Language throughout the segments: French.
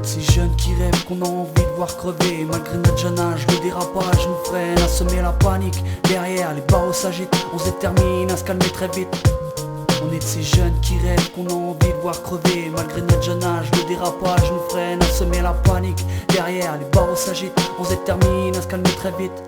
de ces jeunes qui rêvent qu'on a envie de voir crever. Malgré notre jeune âge, le dérapage nous freine à semer la panique. Derrière, les barreaux s'agitent, on se détermine à se calmer très vite. On est de ces jeunes qui rêvent qu'on a envie de voir crever. Malgré notre jeune âge, le dérapage nous freine à semer la panique. Derrière, les barreaux s'agitent, on se détermine à se calmer très vite.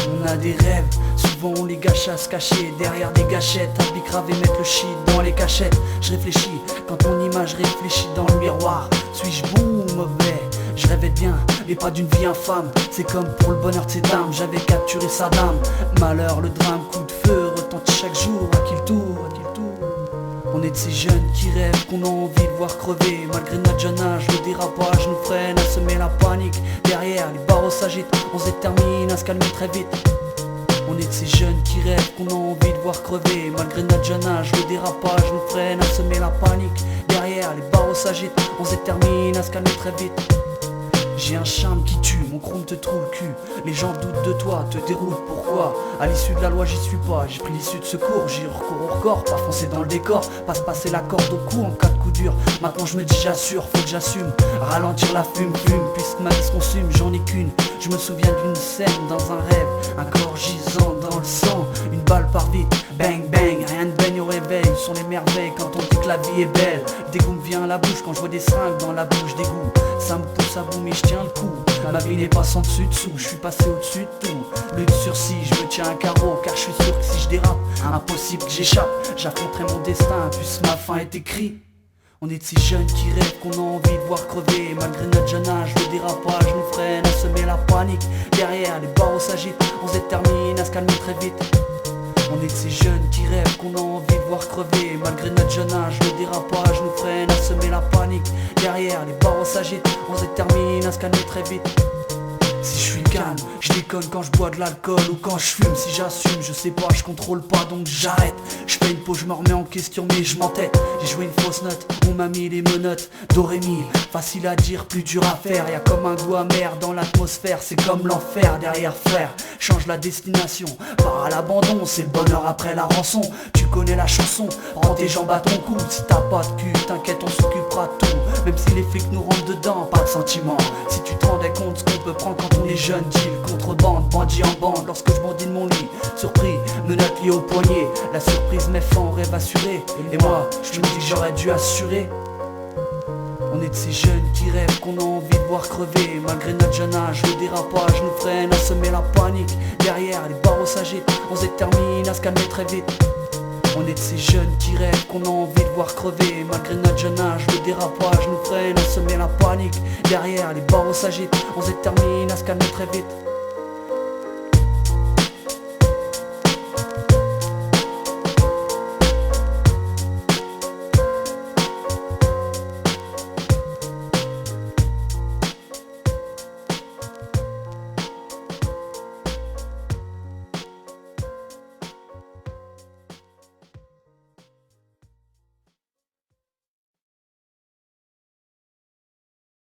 On a des rêves, souvent on les gâche à se cacher derrière des gâchettes, à bicraver, mettre le shit dans les cachettes. Je réfléchis, quand mon image réfléchit dans le miroir. Suis-je bon ou mauvais? Je rêvais de bien, mais pas d'une vie infâme. C'est comme pour le bonheur de ces dames, j'avais capturé sa dame. Malheur, le drame, coup de feu, retentit chaque jour, à qui le tour, à qui le tour. On est de ces jeunes qui rêvent qu'on a envie de voir crever. Malgré notre jeune âge, le dérapage nous freine à semer la panique. Derrière, les barreaux s'agitent, on se détermine à se calmer très vite. On est de ces jeunes qui rêvent qu'on a envie de voir crever. Malgré notre jeune âge, le dérapage nous freine à semer la panique. Derrière, les barreaux s'agitent, on se détermine à se calmer très vite. J'ai un charme qui tue, mon chrome te trouve le cul. Les gens doutent de toi, te déroutent, pourquoi? À l'issue de la loi j'y suis pas, j'ai pris l'issue de secours. J'ai recours au record, pas foncer dans le décor, pas se passer la corde au cou en cas de coup dur. Maintenant je me dis j'assure, faut que j'assume. Ralentir la fume, puisque ma vie se consume, j'en ai qu'une. Je me souviens d'une scène dans un rêve, un corps gisant dans le sang, une balle part vite, bang bang, rien ne baigne au réveil. Ce sont les merveilles quand on dit que la vie est belle. Dégoût me vient à la bouche quand je vois des seringues dans la bouche d'égout. Ça me pousse à bout mais je tiens le coup. Ma vie n'est pas sans dessus dessous, je suis passé au-dessus de tout. Lutte sur si, je me tiens un carreau car je suis sûr que si je dérape, impossible que j'échappe. J'affronterai mon destin puisque ma fin est écrite. On est de ces jeunes qui rêvent qu'on a envie de voir crever. Malgré notre jeune âge, le dérapage nous freine à semer la panique. Derrière, les barreaux s'agitent, on se détermine à se calmer très vite. On est de ces jeunes qui rêvent qu'on a envie de voir crever. Malgré notre jeune âge, le dérapage nous freine à semer la panique. Derrière, les barreaux s'agitent, on se détermine à se calmer très vite. Si je suis calme, je déconne quand je bois de l'alcool ou quand je fume. Si j'assume, je sais pas, je contrôle pas donc j'arrête. Je fais une pause, je me remets en question mais je m'entête. J'ai joué une fausse note, on m'a mis les menottes. Do ré mi, facile à dire, plus dur à faire. Y'a comme un goût amer dans l'atmosphère, c'est comme l'enfer derrière frère. Change la destination, part à l'abandon, c'est le bonheur après la rançon. Tu connais la chanson, rends tes jambes à ton cou. Si t'as pas de cul, t'inquiète, on s'occupera de tout. Même si les flics nous rentrent dedans, pas de sentiment. Si tu te rendais compte ce qu'on peut prendre quand on est jeune, deal, contrebande, bandit en bande. Lorsque je bandis de mon lit, surpris, menottes liées au poignet. La surprise met fin au rêve assuré. Et moi, je me dis que j'aurais dû assurer. On est de ces jeunes qui rêvent qu'on a envie de voir crever. Malgré notre jeune âge, le dérapage nous freine à semer la panique. Derrière, les barreaux s'agitent, on se détermine à se calmer très vite. On est de ces jeunes qui rêvent qu'on a envie de voir crever. Malgré notre jeune âge, le dérapage nous freine à semer la panique. Derrière, les barreaux s'agitent, on se détermine à se calmer très vite.